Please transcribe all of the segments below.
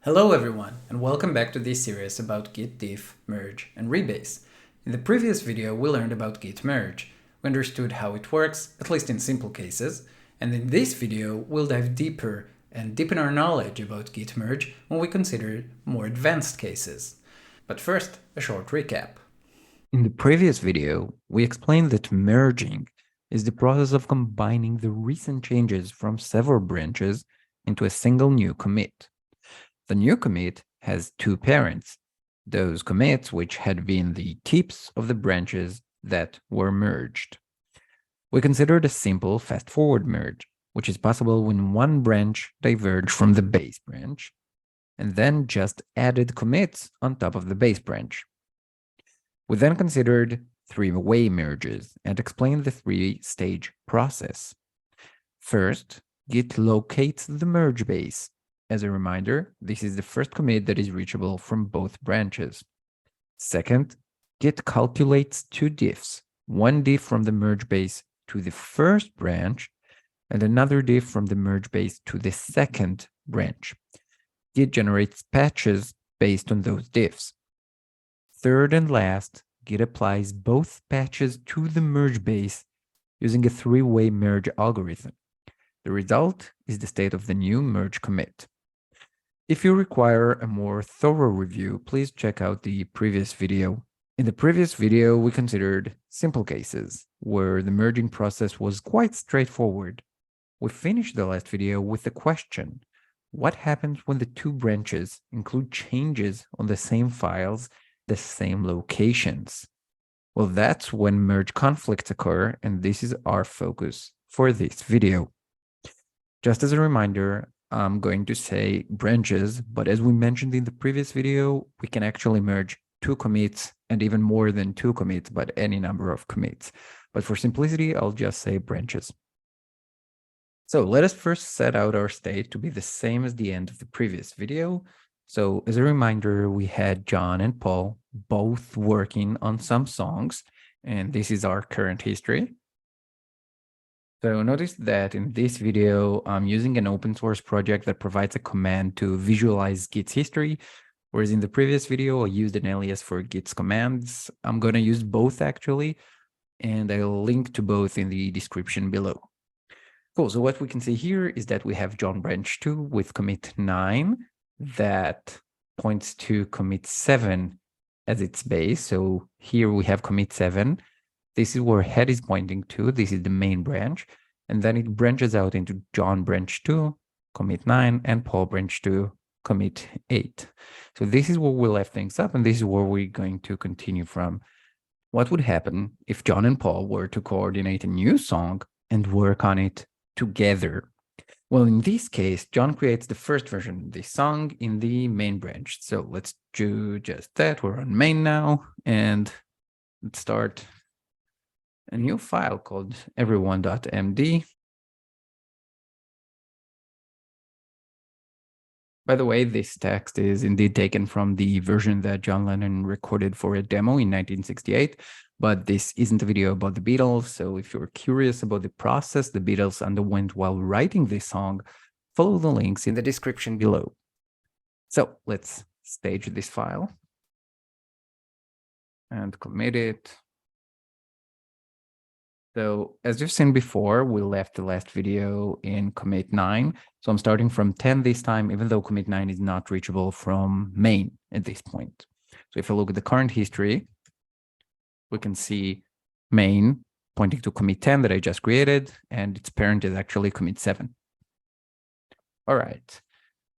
Hello everyone, and welcome back to this series about Git diff, merge, and rebase. In the previous video, we learned about Git merge. We understood how it works, at least in simple cases, and in this video, we'll dive deeper and deepen our knowledge about Git merge when we consider more advanced cases. But first, a short recap. In the previous video, we explained that merging is the process of combining the recent changes from several branches into a single new commit. The new commit has two parents, those commits which had been the tips of the branches that were merged. We considered a simple fast-forward merge, which is possible when one branch diverged from the base branch, and then just added commits on top of the base branch. We then considered three-way merges and explained the three-stage process. First, Git locates the merge base. As a reminder, this is the first commit that is reachable from both branches. Second, Git calculates two diffs, one diff from the merge base to the first branch and another diff from the merge base to the second branch. Git generates patches based on those diffs. Third and last, Git applies both patches to the merge base using a three-way merge algorithm. The result is the state of the new merge commit. If you require a more thorough review, please check out the previous video. In the previous video, we considered simple cases where the merging process was quite straightforward. We finished the last video with the question: what happens when the two branches include changes on the same files, the same locations? Well, that's when merge conflicts occur, and this is our focus for this video. Just as a reminder, I'm going to say branches, but as we mentioned in the previous video, we can actually merge two commits and even more than two commits, but any number of commits. But for simplicity, I'll just say branches. So let us first set out our state to be the same as the end of the previous video. So as a reminder, we had John and Paul both working on some songs, and this is our current history. So notice that in this video, I'm using an open source project that provides a command to visualize Git's history, whereas in the previous video, I used an alias for Git's commands. I'm going to use both actually, and I'll link to both in the description below. Cool, so what we can see here is that we have John branch 2 with commit 9 that points to commit 7 as its base. So here we have commit 7. This is where head is pointing to. This is the main branch. And then it branches out into John branch 2, commit 9, and Paul branch 2, commit 8. So this is where we left things up, and this is where we're going to continue from. What would happen if John and Paul were to coordinate a new song and work on it together? Well, in this case, John creates the first version of this song in the main branch. So let's do just that. We're on main now, and let's start a new file called everyone.md. By the way, this text is indeed taken from the version that John Lennon recorded for a demo in 1968, but this isn't a video about the Beatles, so if you're curious about the process the Beatles underwent while writing this song, follow the links in the description below. So let's stage this file and commit it. So as you've seen before, we left the last video in commit 9. So I'm starting from 10 this time, even though commit 9 is not reachable from main at this point. So if I look at the current history, we can see main pointing to commit 10 that I just created, and its parent is actually commit 7. All right.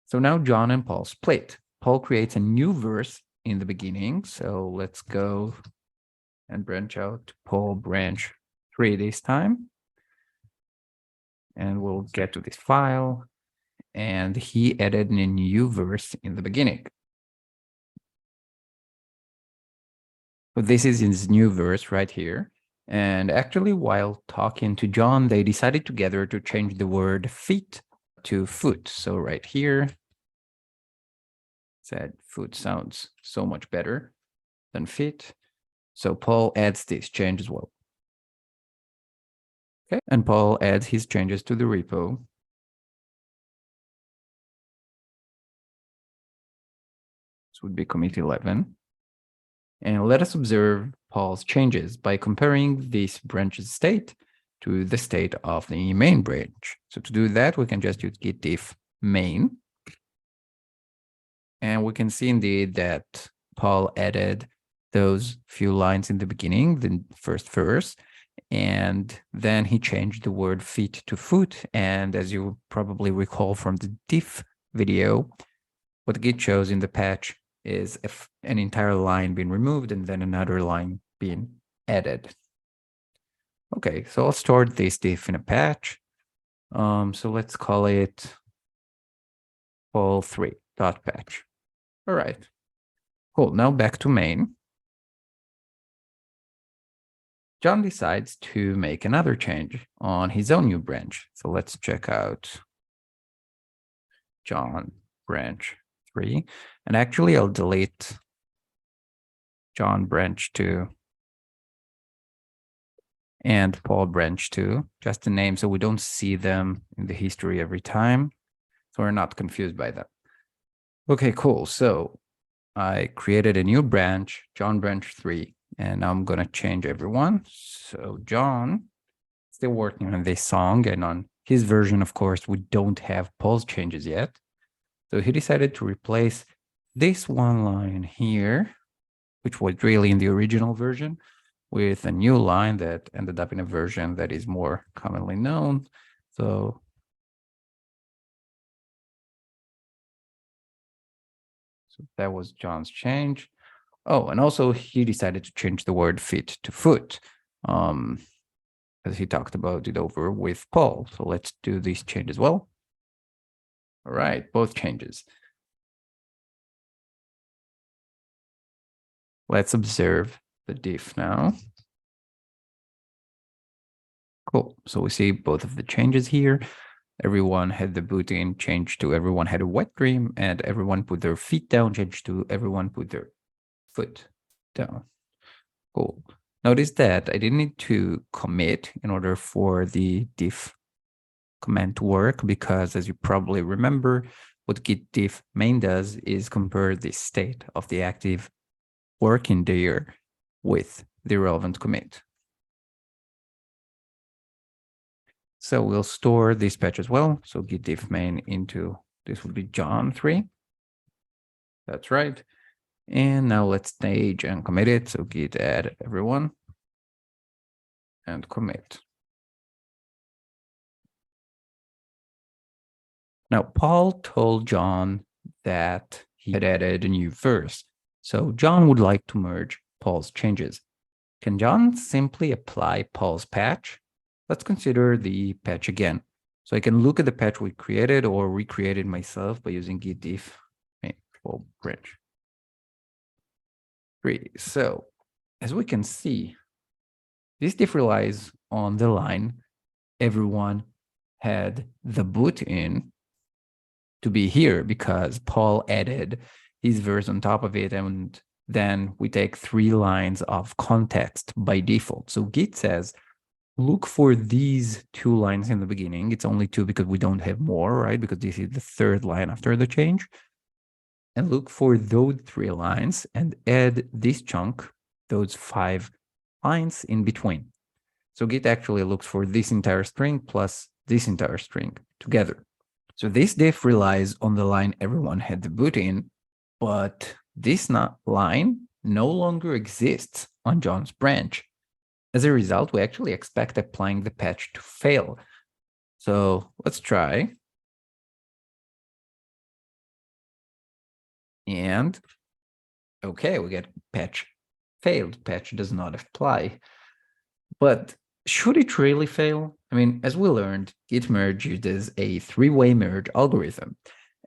So now John and Paul split. Paul creates a new verse in the beginning. So let's go and branch out Paul branch 3 this time, and we'll get to this file, and he added a new verse in the beginning. So this is his new verse right here, and actually while talking to John, they decided together to change the word feet to foot. So right here, said foot sounds so much better than feet, so Paul adds this change as well. Okay, and Paul adds his changes to the repo. This would be commit 11. And let us observe Paul's changes by comparing this branch's state to the state of the main branch. So to do that, we can just use git diff main. And we can see indeed that Paul added those few lines in the beginning, the first verse, and then he changed the word feet to foot. And as you probably recall from the diff video, what Git shows in the patch is if an entire line being removed and then another line being added. Okay, so I'll store this diff in a patch. So let's call it Paul3.patch. All right, cool. Now back to main. John decides to make another change on his own new branch. So let's check out John branch 3. And actually, I'll delete John branch 2 and Paul branch 2, just the name, so we don't see them in the history every time. So we're not confused by them. Okay, cool. So I created a new branch, John branch 3, and now I'm going to change everyone. So John, still working on this song, and on his version, of course, we don't have Paul's changes yet. So he decided to replace this one line here, which was really in the original version, with a new line that ended up in a version that is more commonly known. So that was John's change. Oh, and also he decided to change the word feet to foot, as he talked about it over with Paul. So let's do this change as well. All right, both changes. Let's observe the diff now. Cool. So we see both of the changes here. Everyone had the boot in changed to everyone had a wet dream, and everyone put their feet down changed to everyone put their foot down. Cool. Notice that I didn't need to commit in order for the diff command to work, because as you probably remember, what git diff main does is compare the state of the active working there with the relevant commit. So we'll store this patch as well. So git diff main into, this would be John 3. That's right. And now let's stage and commit it. So git add everyone and commit. Now, Paul told John that he had added a new verse. So John would like to merge Paul's changes. Can John simply apply Paul's patch? Let's consider the patch again. So I can look at the patch we created or recreated myself by using git diff Paul branch 3. So as we can see, this diff relies on the line everyone had the boot in to be here because Paul added his verse on top of it, and then we take 3 lines of context by default. So Git says, look for these 2 lines in the beginning. It's only 2 because we don't have more, right? Because this is the 3rd line after the change. And look for those 3 lines and add this chunk, those 5 lines in between. So Git actually looks for this entire string plus this entire string together. So this diff relies on the line everyone had the boot in, but this line no longer exists on John's branch. As a result, we actually expect applying the patch to fail. So let's try. And okay, we get patch failed. Patch does not apply. But should it really fail? I mean, as we learned, git merge uses a 3-way merge algorithm,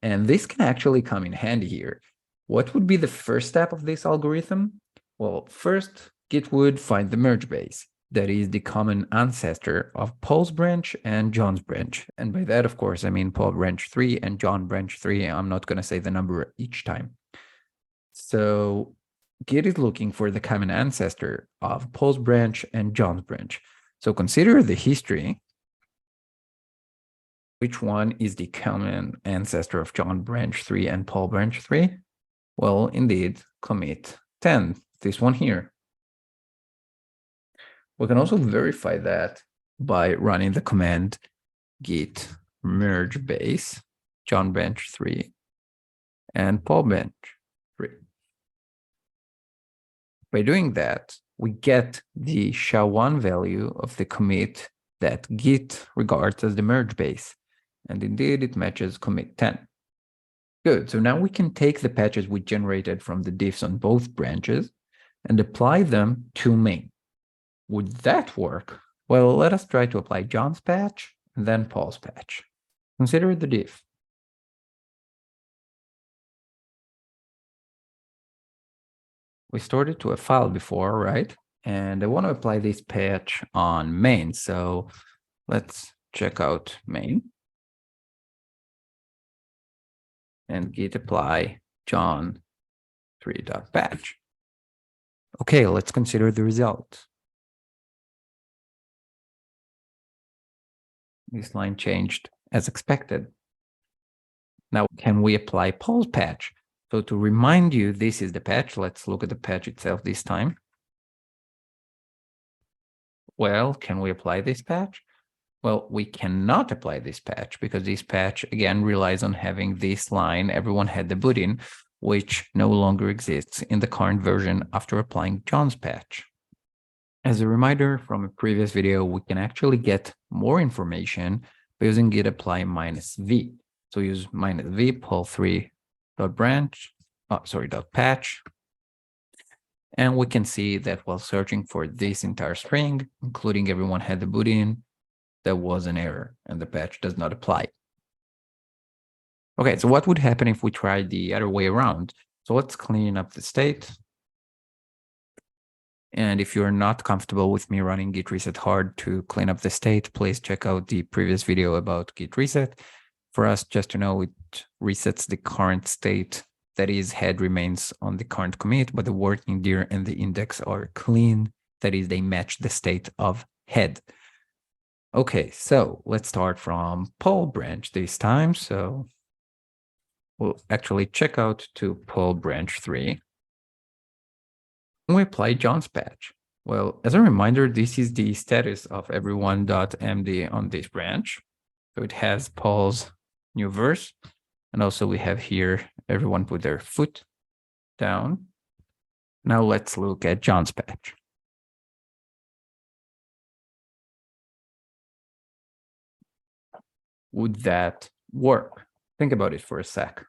and this can actually come in handy here. What would be the first step of this algorithm? Well, first, Git would find the merge base, that is the common ancestor of Paul's branch and John's branch. And by that, of course, I mean Paul branch 3 and John branch 3. I'm not going to say the number each time. So Git is looking for the common ancestor of Paul's branch and John's branch. So consider the history. Which one is the common ancestor of John branch 3 and Paul branch 3? Well, indeed, commit 10, this one here. We can also verify that by running the command git merge base, John bench 3, and Paul bench 3. By doing that, we get the SHA-1 value of the commit that Git regards as the merge base. And indeed, it matches commit 10. Good, so now we can take the patches we generated from the diffs on both branches and apply them to main. Would that work? Well, let us try to apply John's patch and then Paul's patch. Consider the diff. We stored it to a file before, right? And I want to apply this patch on main. So let's check out main and git apply John 3.patch. Okay, let's consider the result. This line changed as expected. Now, can we apply Paul's patch? So to remind you, this is the patch. Let's look at the patch itself this time. Well, can we apply this patch? Well, we cannot apply this patch because this patch, again, relies on having this line, everyone had the boot in, which no longer exists in the current version after applying John's patch. As a reminder from a previous video, we can actually get more information by using git apply -v. So use -v pull3.patch. And we can see that while searching for this entire string, including everyone had the boot in, there was an error and the patch does not apply. Okay, so what would happen if we tried the other way around? So let's clean up the state. And if you're not comfortable with me running git reset hard to clean up the state, please check out the previous video about git reset. For us, just to know, it resets the current state. That is, head remains on the current commit, but the working dir and the index are clean. That is, they match the state of head. Okay, so let's start from Paul branch this time. So we'll actually check out to Paul branch 3. We apply John's patch. Well, as a reminder, this is the status of everyone.md on this branch. So it has Paul's new verse. And also we have here, everyone put their foot down. Now let's look at John's patch. Would that work? Think about it for a sec.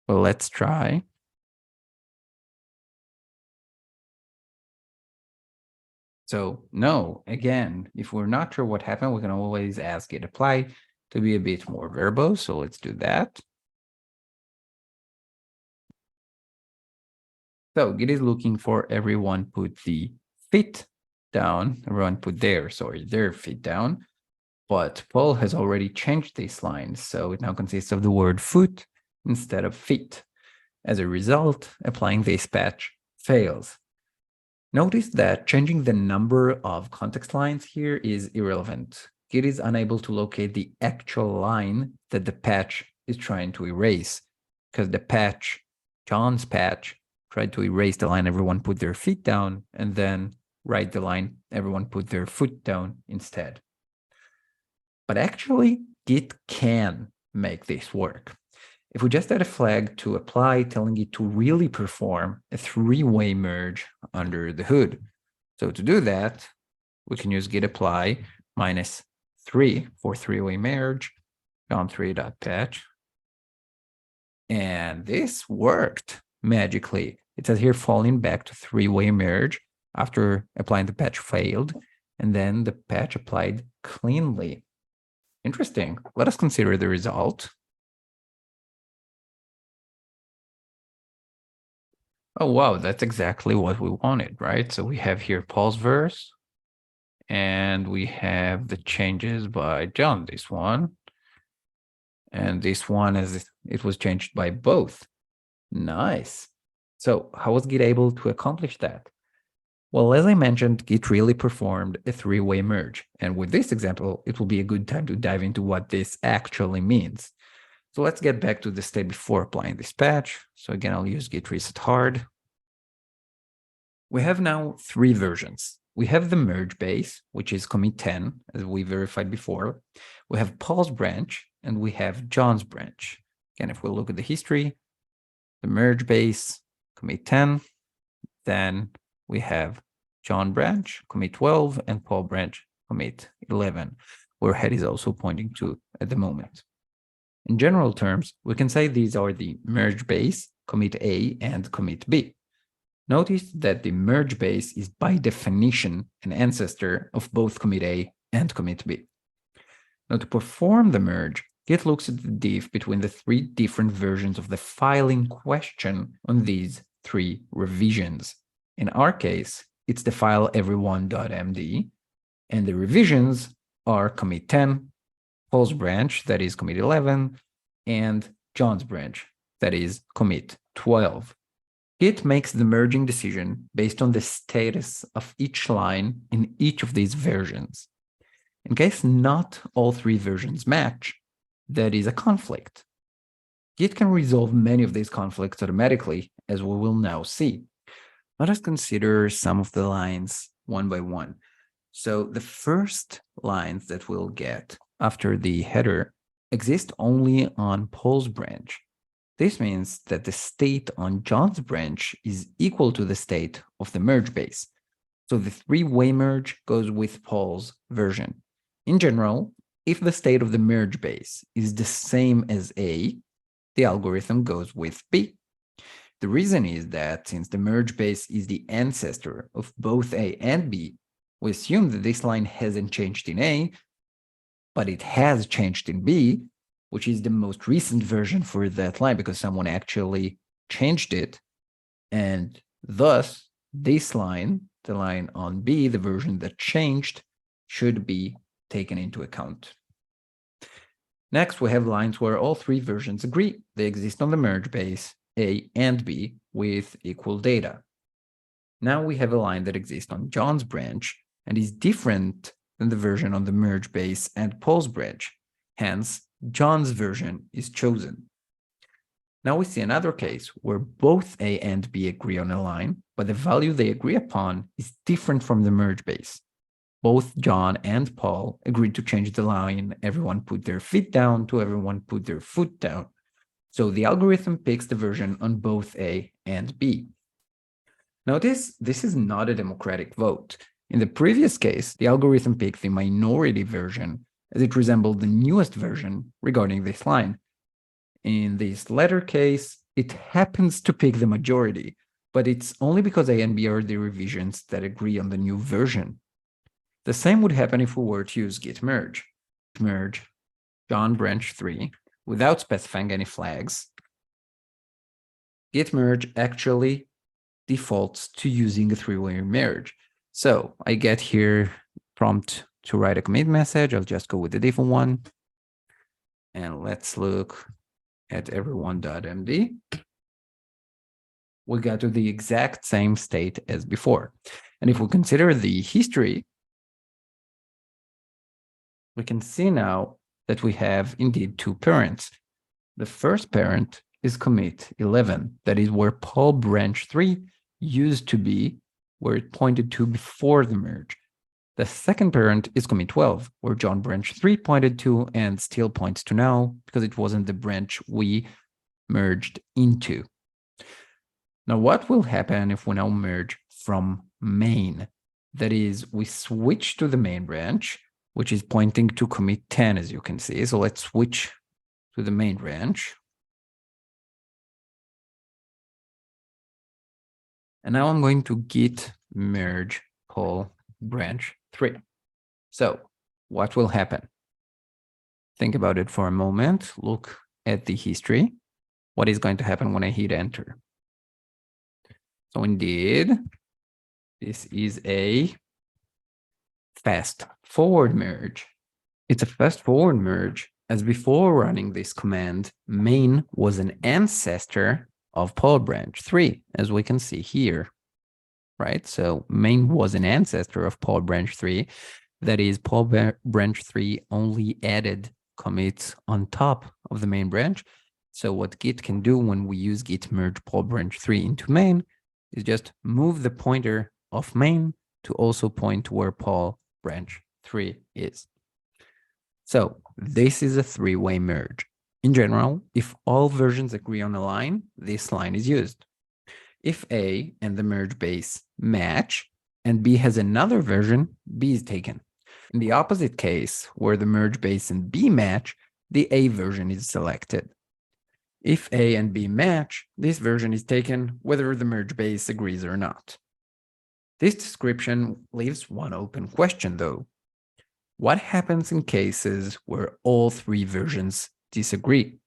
Well, let's try. So no, again, if we're not sure what happened, we can always ask git apply to be a bit more verbose. So let's do that. So git is looking for everyone put the feet down. Everyone put their feet down. But Paul has already changed this line. So it now consists of the word foot instead of feet. As a result, applying this patch fails. Notice that changing the number of context lines here is irrelevant. Git is unable to locate the actual line that the patch is trying to erase, because the patch, John's patch, tried to erase the line everyone put their feet down and then write the line everyone put their foot down instead. But actually, Git can make this work. If we just add a flag to apply, telling it to really perform a three-way merge under the hood. So to do that, we can use git apply -3 for three-way merge, John3.patch. And this worked magically. It says here falling back to three-way merge after applying the patch failed, and then the patch applied cleanly. Interesting. Let us consider the result. Oh, wow, that's exactly what we wanted, right? So we have here Paul's verse, and we have the changes by John, this one. And this one, as it was changed by both. Nice. So how was Git able to accomplish that? Well, as I mentioned, Git really performed a three-way merge. And with this example, it will be a good time to dive into what this actually means. So let's get back to the state before applying this patch. So again, I'll use git reset hard. We have now 3 versions. We have the merge base, which is commit 10, as we verified before. We have Paul's branch, and we have John's branch. Again, if we look at the history, the merge base, commit 10, then we have John branch, commit 12, and Paul branch, commit 11, where head is also pointing to at the moment. In general terms, we can say these are the merge base, commit A, and commit B. Notice that the merge base is by definition an ancestor of both commit A and commit B. Now, to perform the merge, Git looks at the diff between the 3 different versions of the file in question on these 3 revisions. In our case, it's the file everyone.md, and the revisions are commit 10, Paul's branch, that is commit 11, and John's branch, that is commit 12. Git makes the merging decision based on the status of each line in each of these versions. In case not all 3 versions match, that is a conflict. Git can resolve many of these conflicts automatically, as we will now see. Let us consider some of the lines one by one. So the first lines that we'll get after the header exist only on Paul's branch. This means that the state on John's branch is equal to the state of the merge base. So the 3-way merge goes with Paul's version. In general, if the state of the merge base is the same as A, the algorithm goes with B. The reason is that since the merge base is the ancestor of both A and B, we assume that this line hasn't changed in A, but it has changed in B, which is the most recent version for that line because someone actually changed it. And thus, this line, the line on B, the version that changed, should be taken into account. Next, we have lines where all 3 versions agree. They exist on the merge base, A and B, with equal data. Now we have a line that exists on John's branch and is different than the version on the merge base and Paul's branch. Hence, John's version is chosen. Now we see another case where both A and B agree on a line, but the value they agree upon is different from the merge base. Both John and Paul agreed to change the line everyone put their feet down to everyone put their foot down. So the algorithm picks the version on both A and B. Notice this is not a democratic vote. In the previous case, the algorithm picked the minority version as it resembled the newest version regarding this line. In this latter case, it happens to pick the majority, but it's only because A and B are the revisions that agree on the new version. The same would happen if we were to use git merge. Merge John branch 3 without specifying any flags. Git merge actually defaults to using a 3-way merge. So I get here prompt to write a commit message. I'll just go with the default one. And let's look at everyone.md. We got to the exact same state as before. And if we consider the history, we can see now that we have indeed 2 parents. The first parent is commit 11. That is where Paul branch 3 used to be, where it pointed to before the merge. The second parent is commit 12, where John branch 3 pointed to and still points to now because it wasn't the branch we merged into. Now, what will happen if we now merge from main? That is, we switch to the main branch, which is pointing to commit 10, as you can see. So let's switch to the main branch. And now I'm going to git merge Paul branch 3. So what will happen? Think about it for a moment. Look at the history. What is going to happen when I hit enter? So indeed, this is a fast forward merge. It's a fast forward merge as before running this command, main was an ancestor of Paul branch 3, as we can see here, right? So main was an ancestor of Paul branch 3. That is, Paul branch 3 only added commits on top of the main branch. So what Git can do when we use git merge Paul branch 3 into main is just move the pointer of main to also point to where Paul branch 3 is. So this is a three-way merge. In general, if all versions agree on a line, this line is used. If A and the merge base match and B has another version, B is taken. In the opposite case, where the merge base and B match, the A version is selected. If A and B match, this version is taken whether the merge base agrees or not. This description leaves one open question though. What happens in cases where all three versions disagree?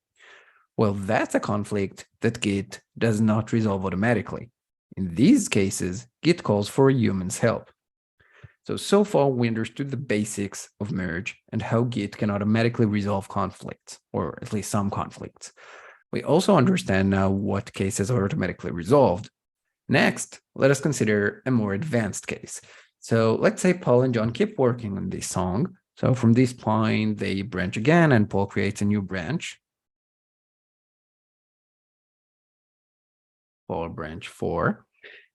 Well, that's a conflict that Git does not resolve automatically. In these cases, Git calls for a human's help. So far we understood the basics of merge and how Git can automatically resolve conflicts, or at least some conflicts. We also understand now what cases are automatically resolved. Next, let us consider a more advanced case. So let's say Paul and John keep working on this song. So from this point, they branch again and Paul creates a new branch. Paul branch 4.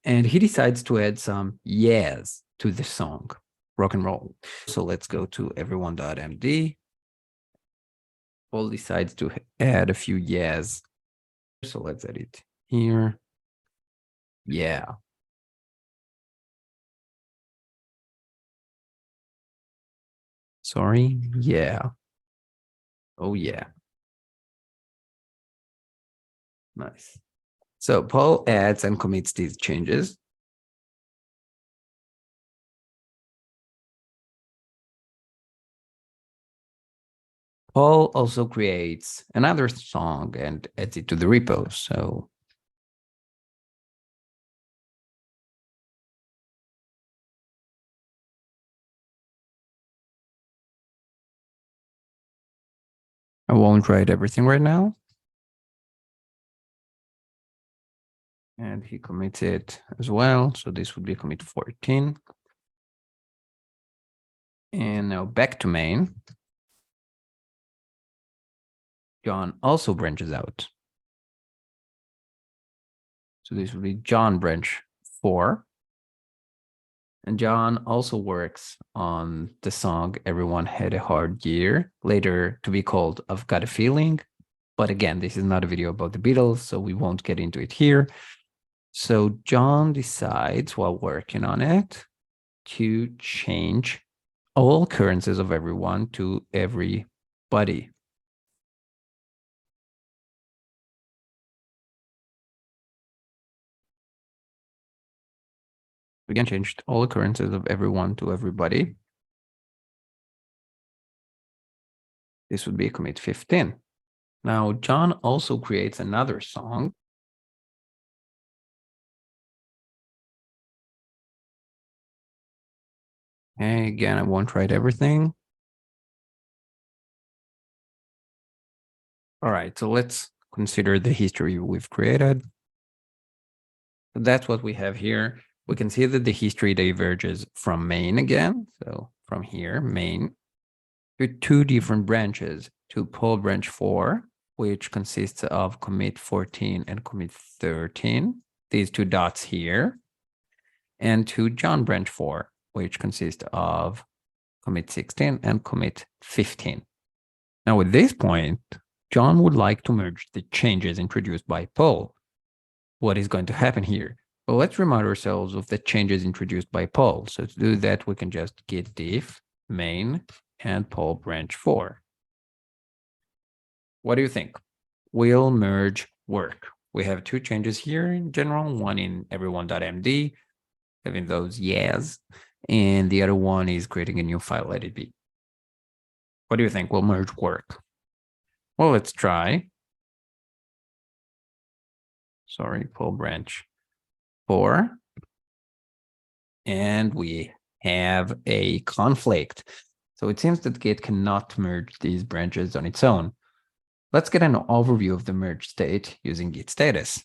And he decides to add some yes to the song, rock and roll. So let's go to everyone.md. Paul decides to add a few yes. So let's edit here. Yeah. Sorry. Yeah. Oh, yeah. Nice. So Paul adds and commits these changes. Paul also creates another song and adds it to the repo. So I won't write everything right now. And he commits it as well. So this would be commit 14. And now back to main. John also branches out. So this would be John branch 4. And John also works on the song Everyone Had a Hard Year, later to be called I've Got a Feeling. But again, this is not a video about the Beatles, so we won't get into it here. So John decides while working on it to change all occurrences of everyone to everybody. Again, changed all occurrences of everyone to everybody. This would be commit 15. Now, John also creates another song. Okay, again, I won't write everything. All right, so let's consider the history we've created. That's what we have here. We can see that the history diverges from main again. So from here, main, to two different branches, to Paul branch 4, which consists of commit 14 and commit 13, these two dots here, and to John branch 4, which consists of commit 16 and commit 15. Now at this point, John would like to merge the changes introduced by Paul. What is going to happen here? Well, let's remind ourselves of the changes introduced by Paul. So to do that, we can just git diff main and Paul branch 4. What do you think? Will merge work? We have two changes here in general, one in everyone.md, having those yes, and the other one is creating a new file, let it be. What do you think? Will merge work? Well, let's try. Sorry, Paul branch 4. And we have a conflict. So it seems that Git cannot merge these branches on its own. Let's get an overview of the merge state using git status.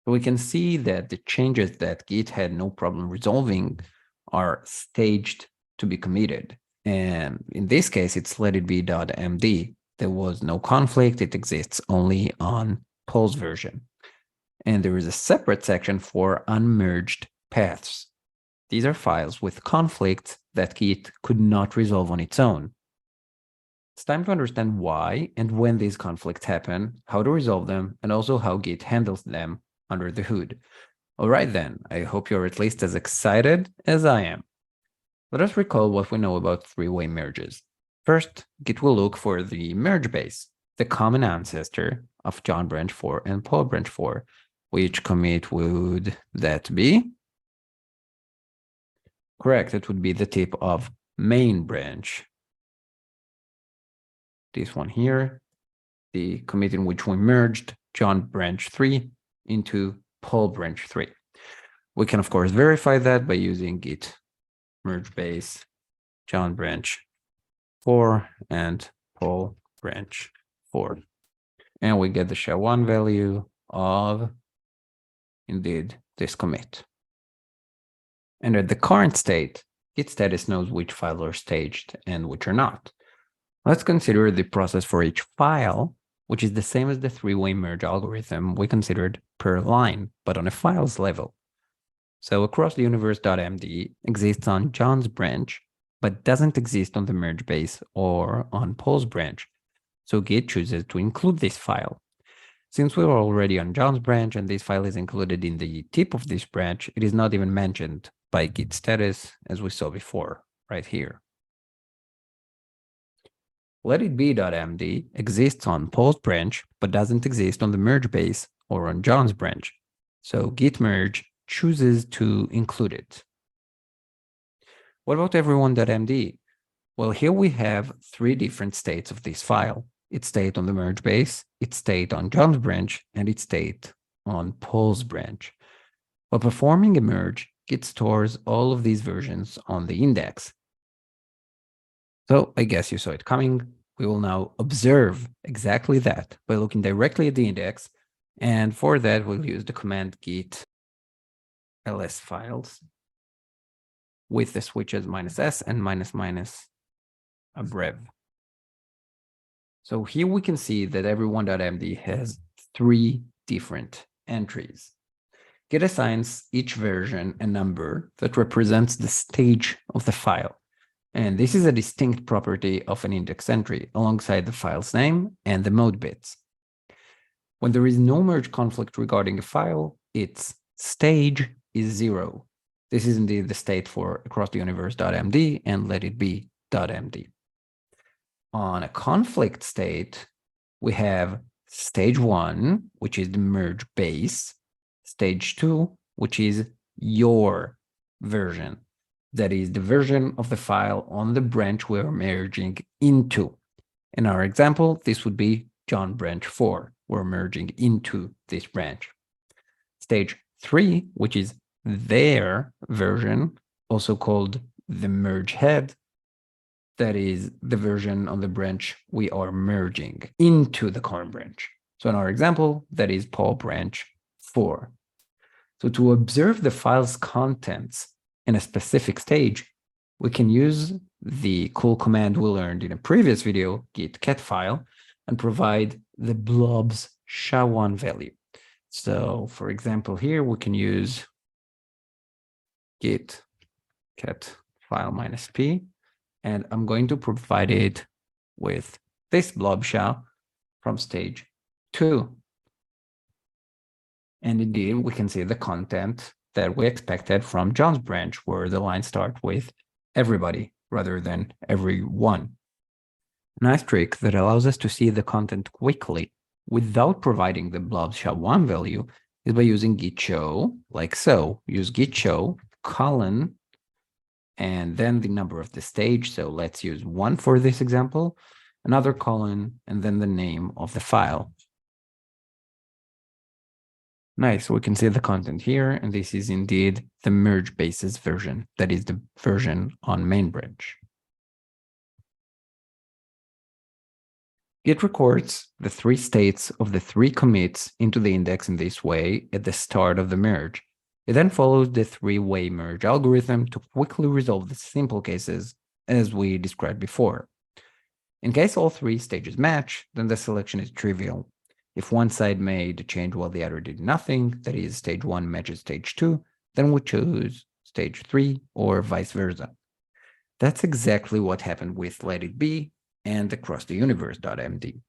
We can see that the changes that Git had no problem resolving are staged to be committed. And in this case, it's letitbe.md. There was no conflict. It exists only on Paul's version. And there is a separate section for unmerged paths. These are files with conflicts that Git could not resolve on its own. It's time to understand why and when these conflicts happen, how to resolve them, and also how Git handles them under the hood. All right then, I hope you're at least as excited as I am. Let us recall what we know about three-way merges. First, Git will look for the merge base, the common ancestor of John branch 4 and Paul branch 4. Which commit would that be? Correct, it would be the tip of main branch. This one here, the commit in which we merged John branch 3 into Paul branch 3. We can, of course, verify that by using git merge base John branch 4 and Paul branch 4. And we get the SHA-1 value of, indeed, this commit. And at the current state, Git status knows which files are staged and which are not. Let's consider the process for each file, which is the same as the three-way merge algorithm we considered per line, but on a files level. So across the universe.md exists on John's branch, but doesn't exist on the merge base or on Paul's branch. So Git chooses to include this file. Since we are already on John's branch and this file is included in the tip of this branch, it is not even mentioned by git status as we saw before, right here. Letitbe.md exists on Paul's branch, but doesn't exist on the merge base or on John's branch. So git merge chooses to include it. What about everyone.md? Well, here we have three different states of this file. Its state on the merge base, its state on John's branch, and its state on Paul's branch. While performing a merge, Git stores all of these versions on the index. So I guess you saw it coming. We will now observe exactly that by looking directly at the index. And for that, we'll use the command git ls files with the switches -s and -- abrev. So here we can see that everyone.md has three different entries. Git assigns each version a number that represents the stage of the file. And this is a distinct property of an index entry alongside the file's name and the mode bits. When there is no merge conflict regarding a file, its stage is 0. This is indeed the state for across the universe.md and letitbe.md. On a conflict state, we have stage 1, which is the merge base, stage 2, which is your version. That is the version of the file on the branch we're merging into. In our example, this would be John branch 4. We're merging into this branch. Stage 3, which is their version, also called the merge head, that is the version on the branch we are merging into the current branch. So in our example, that is Paul branch 4. So to observe the file's contents in a specific stage, we can use the cool command we learned in a previous video, git cat file, and provide the blob's SHA-1 value. So for example, here we can use git cat file -p, and I'm going to provide it with this blob SHA from stage 2. And indeed, we can see the content that we expected from John's branch, where the lines start with everybody rather than everyone. A nice trick that allows us to see the content quickly without providing the blob SHA-1 value is by using git show, like so. Use git show, colon, and then the number of the stage. So let's use 1 for this example, another colon, and then the name of the file. Nice, we can see the content here, and this is indeed the merge bases version. That is the version on main branch. Git records the 3 states of the 3 commits into the index in this way at the start of the merge. It then follows the three-way merge algorithm to quickly resolve the simple cases as we described before. In case all three stages match, then the selection is trivial. If one side made a change while the other did nothing, that is, stage 1 matches stage 2, then we choose stage 3 or vice versa. That's exactly what happened with Let It Be and acrosstheuniverse.md.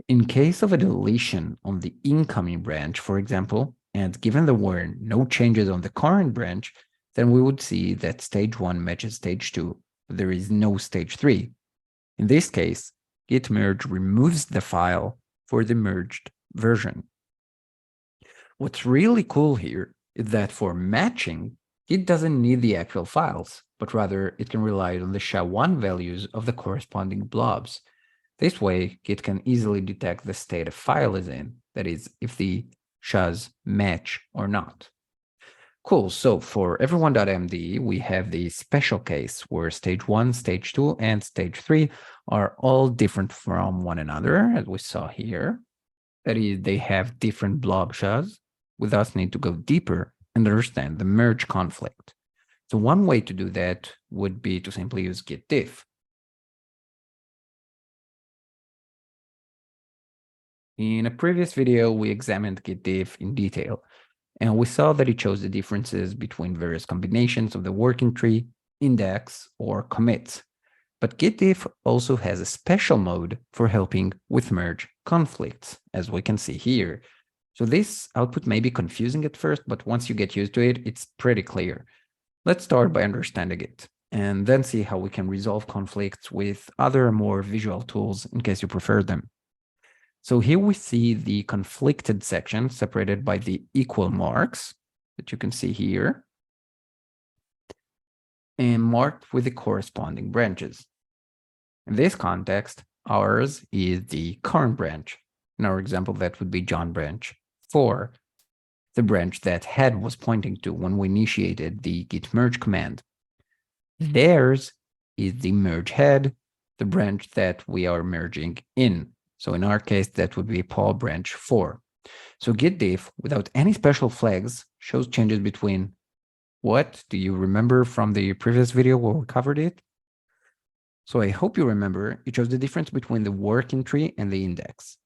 In case of a deletion on the incoming branch, for example, and given there were no changes on the current branch, then we would see that stage 1 matches stage 2, but there is no stage 3. In this case, git merge removes the file for the merged version. What's really cool here is that for matching, Git doesn't need the actual files, but rather it can rely on the SHA-1 values of the corresponding blobs. This way, Git can easily detect the state a file is in, that is, if the SHAs match or not. Cool, so for everyone.md, we have the special case where stage 1, stage 2, and stage 3 are all different from one another, as we saw here. That is, they have different blob SHAs. We thus need to go deeper and understand the merge conflict. So one way to do that would be to simply use git diff. In a previous video, we examined git diff in detail, and we saw that it shows the differences between various combinations of the working tree, index, or commits. But git diff also has a special mode for helping with merge conflicts, as we can see here. So this output may be confusing at first, but once you get used to it, it's pretty clear. Let's start by understanding it, and then see how we can resolve conflicts with other more visual tools in case you prefer them. So here we see the conflicted section separated by the equal marks that you can see here, and marked with the corresponding branches. In this context, ours is the current branch. In our example, that would be John branch 4, the branch that head was pointing to when we initiated the git merge command. Theirs is the merge head, the branch that we are merging in. So in our case, that would be Paul branch 4. So git diff, without any special flags, shows changes between what? Do you remember from the previous video where we covered it? So I hope you remember, it shows the difference between the working tree and the index.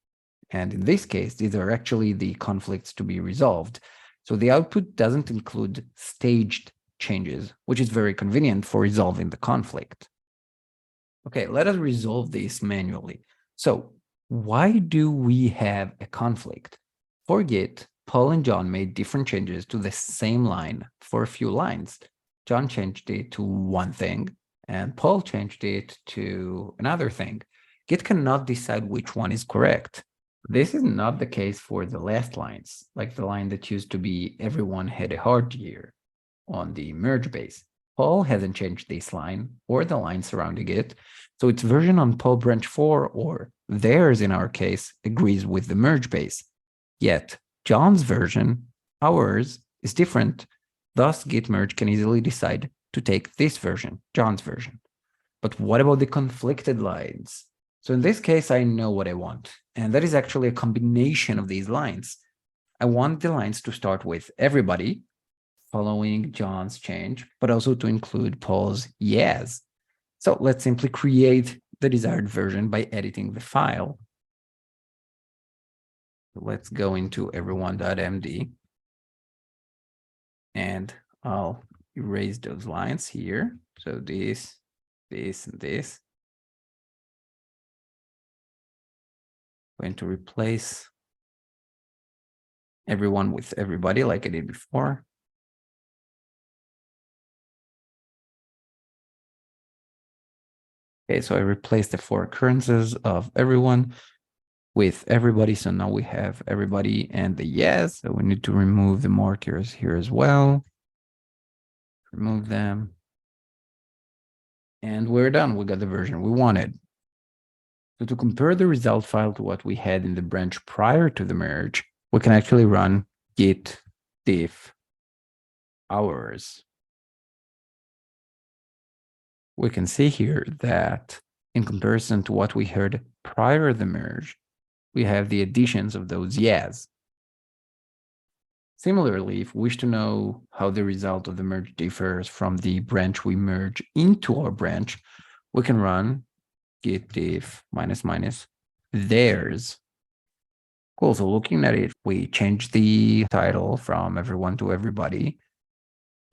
And in this case, these are actually the conflicts to be resolved. So the output doesn't include staged changes, which is very convenient for resolving the conflict. Okay, let us resolve this manually. So why do we have a conflict? For Git, Paul and John made different changes to the same line for a few lines. John changed it to one thing, and Paul changed it to another thing. Git cannot decide which one is correct. This is not the case for the last lines, like the line that used to be everyone had a hard year on the merge base. Paul hasn't changed this line or the line surrounding it, so its version on Paul branch 4, or theirs in our case, agrees with the merge base. Yet John's version, ours, is different. Thus, git merge can easily decide to take this version, John's version. But what about the conflicted lines? So in this case, I know what I want, and that is actually a combination of these lines. I want the lines to start with everybody, following John's change, but also to include Paul's yes. So let's simply create the desired version by editing the file. Let's go into everyone.md, and I'll erase those lines here. So this, and this. I'm going to replace everyone with everybody like I did before. Okay, so I replaced the 4 occurrences of everyone with everybody. So now we have everybody and the yes. So we need to remove the markers here as well. Remove them. And we're done. We got the version we wanted. So to compare the result file to what we had in the branch prior to the merge, we can actually run git diff hours. We can see here that in comparison to what we heard prior to the merge, we have the additions of those yes. Similarly, if we wish to know how the result of the merge differs from the branch we merge into our branch, we can run git diff -- theirs. Cool, so looking at it, we changed the title from everyone to everybody,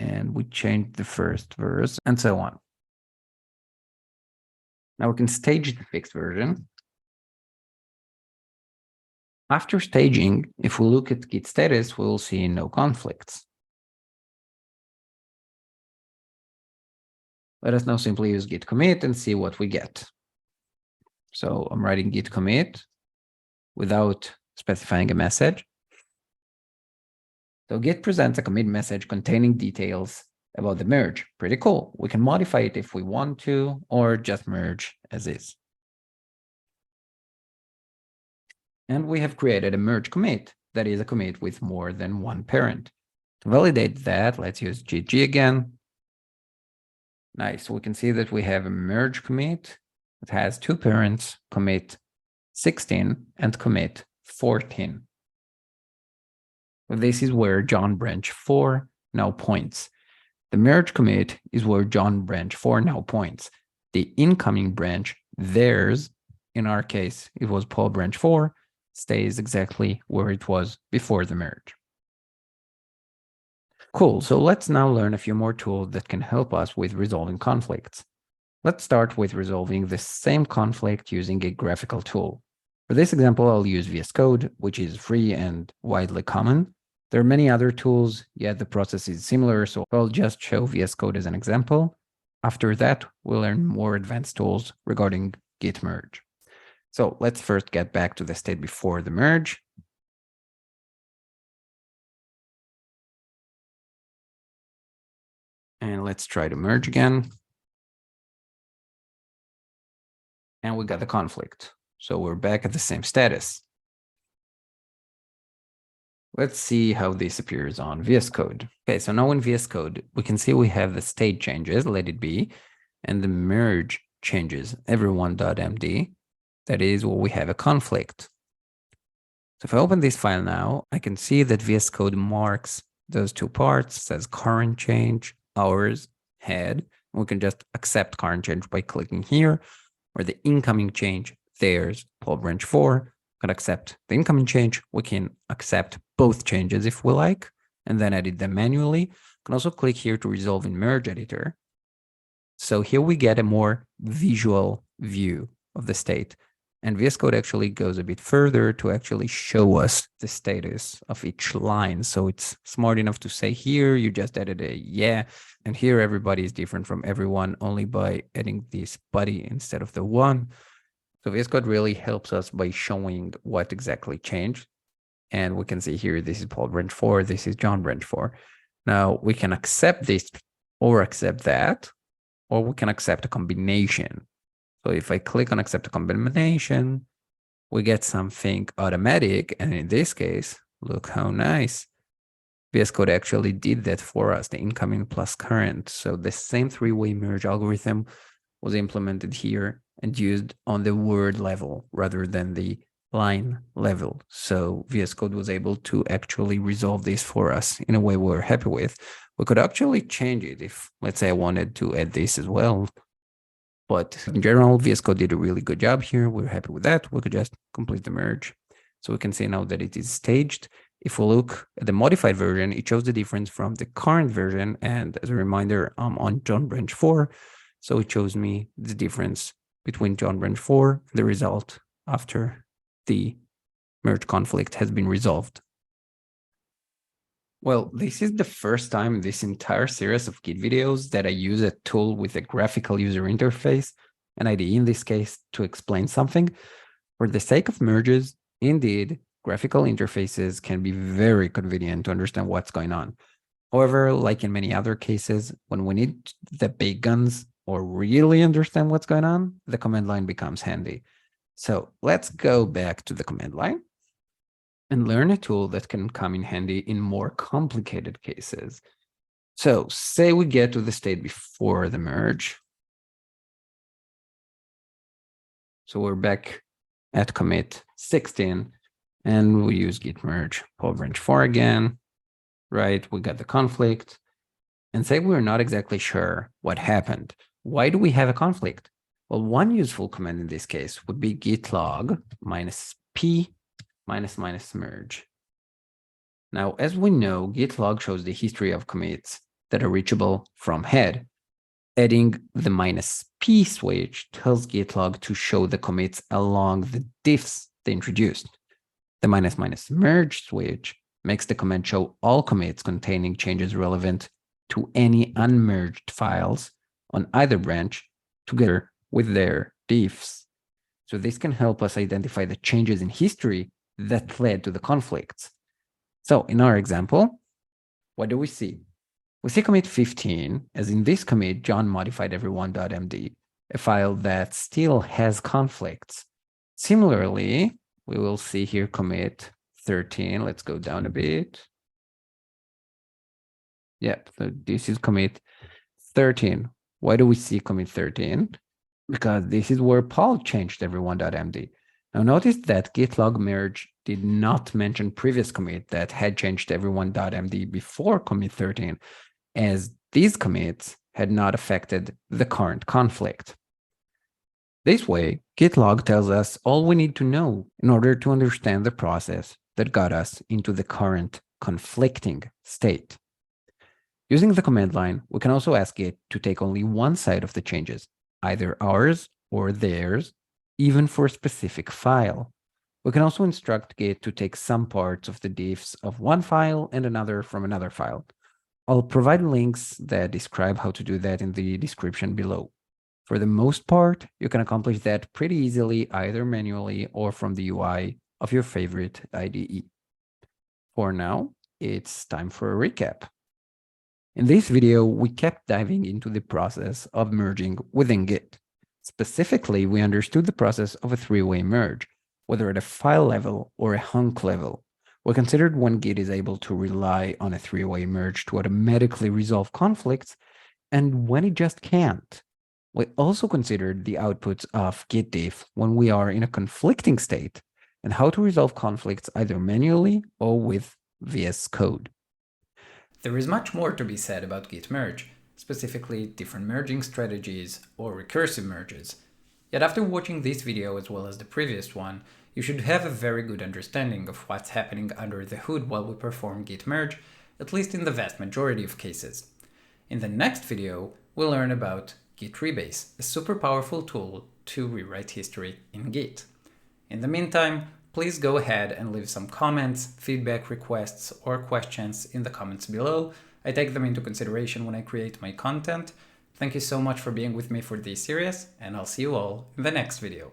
and we changed the first verse, and so on. Now we can stage the fixed version. After staging, if we look at git status, we'll see no conflicts. Let us now simply use git commit and see what we get. So I'm writing git commit without specifying a message. So git presents a commit message containing details about the merge. Pretty cool. We can modify it if we want to, or just merge as is. And we have created a merge commit that is a commit with more than one parent. To validate that, let's use GG again. Nice. We can see that we have a merge commit that has two parents, commit 16 and commit 14. This is where John branch 4 now points. The merge commit is where John branch 4 now points. The incoming branch, theirs, in our case, it was Paul branch 4, stays exactly where it was before the merge. Cool, so let's now learn a few more tools that can help us with resolving conflicts. Let's start with resolving the same conflict using a graphical tool. For this example, I'll use VS Code, which is free and widely common. There are many other tools, yet the process is similar, so I'll just show VS Code as an example. After that, we'll learn more advanced tools regarding Git merge. So let's first get back to the state before the merge. And let's try to merge again. And we got the conflict. So we're back at the same status. Let's see how this appears on VS Code. Okay, so now in VS Code, we can see we have the state changes, let it be, and the merge changes, everyone.md. That is where we have a conflict. So if I open this file now, I can see that VS Code marks those two parts, says current change, ours, head. We can just accept current change by clicking here, or the incoming change, theirs, Paul branch 4. Can accept the incoming change. We can accept both changes if we like, and then edit them manually. We can also click here to resolve in Merge Editor. So here we get a more visual view of the state. And VS Code actually goes a bit further to actually show us the status of each line. So it's smart enough to say here, you just added a yeah, and here everybody is different from everyone only by adding this body instead of the one. So VS Code really helps us by showing what exactly changed. And we can see here, this is Paul branch 4, this is John branch 4. Now we can accept this or accept that, or we can accept a combination. So if I click on accept a combination, we get something automatic. And in this case, look how nice. VS Code actually did that for us, the incoming plus current. So the same three-way merge algorithm was implemented here and used on the word level rather than the line level. So VS Code was able to actually resolve this for us in a way we're happy with. We could actually change it if, let's say, I wanted to add this as well. But in general, VS Code did a really good job here. We're happy with that. We could just complete the merge. So we can see now that it is staged. If we look at the modified version, it shows the difference from the current version. And as a reminder, I'm on John branch 4. So it shows me the difference between John branch 4, the result after the merge conflict has been resolved. Well, this is the first time in this entire series of Git videos that I use a tool with a graphical user interface, an IDE in this case, to explain something. For the sake of merges, indeed, graphical interfaces can be very convenient to understand what's going on. However, like in many other cases, when we need the big guns or really understand what's going on, the command line becomes handy. So let's go back to the command line and learn a tool that can come in handy in more complicated cases. So say we get to the state before the merge. So we're back at commit 16 and we use git merge Paul branch 4 again. right? We got the conflict, and say we're not exactly sure what happened. Why do we have a conflict? Well, one useful command in this case would be git log -p --merge. Now, as we know, git log shows the history of commits that are reachable from head. Adding the -p switch tells git log to show the commits along the diffs they introduced. The --merge switch makes the command show all commits containing changes relevant to any unmerged files on either branch together with their diffs. So this can help us identify the changes in history that led to the conflicts. So in our example, what do we see? We see commit 15, as in this commit, John modified everyone.md, a file that still has conflicts. Similarly, we will see here commit 13. Let's go down a bit. Yep, so this is commit 13. Why do we see commit 13? Because this is where Paul changed everyone.md. Now notice that git log merge did not mention previous commit that had changed everyone.md before commit 13, as these commits had not affected the current conflict. This way, git log tells us all we need to know in order to understand the process that got us into the current conflicting state. Using the command line, we can also ask Git to take only one side of the changes, either ours or theirs, even for a specific file. We can also instruct Git to take some parts of the diffs of one file and another from another file. I'll provide links that describe how to do that in the description below. For the most part, you can accomplish that pretty easily, either manually or from the UI of your favorite IDE. For now, it's time for a recap. In this video, we kept diving into the process of merging within Git. Specifically, we understood the process of a three-way merge, whether at a file level or a hunk level. We considered when Git is able to rely on a three-way merge to automatically resolve conflicts, and when it just can't. We also considered the outputs of git diff when we are in a conflicting state, and how to resolve conflicts either manually or with VS Code. There is much more to be said about git merge, specifically different merging strategies or recursive merges. Yet after watching this video as well as the previous one, you should have a very good understanding of what's happening under the hood while we perform git merge, at least in the vast majority of cases. In the next video, we'll learn about Git Rebase, a super powerful tool to rewrite history in Git. In the meantime, please go ahead and leave some comments, feedback requests, or questions in the comments below. I take them into consideration when I create my content. Thank you so much for being with me for this series, and I'll see you all in the next video.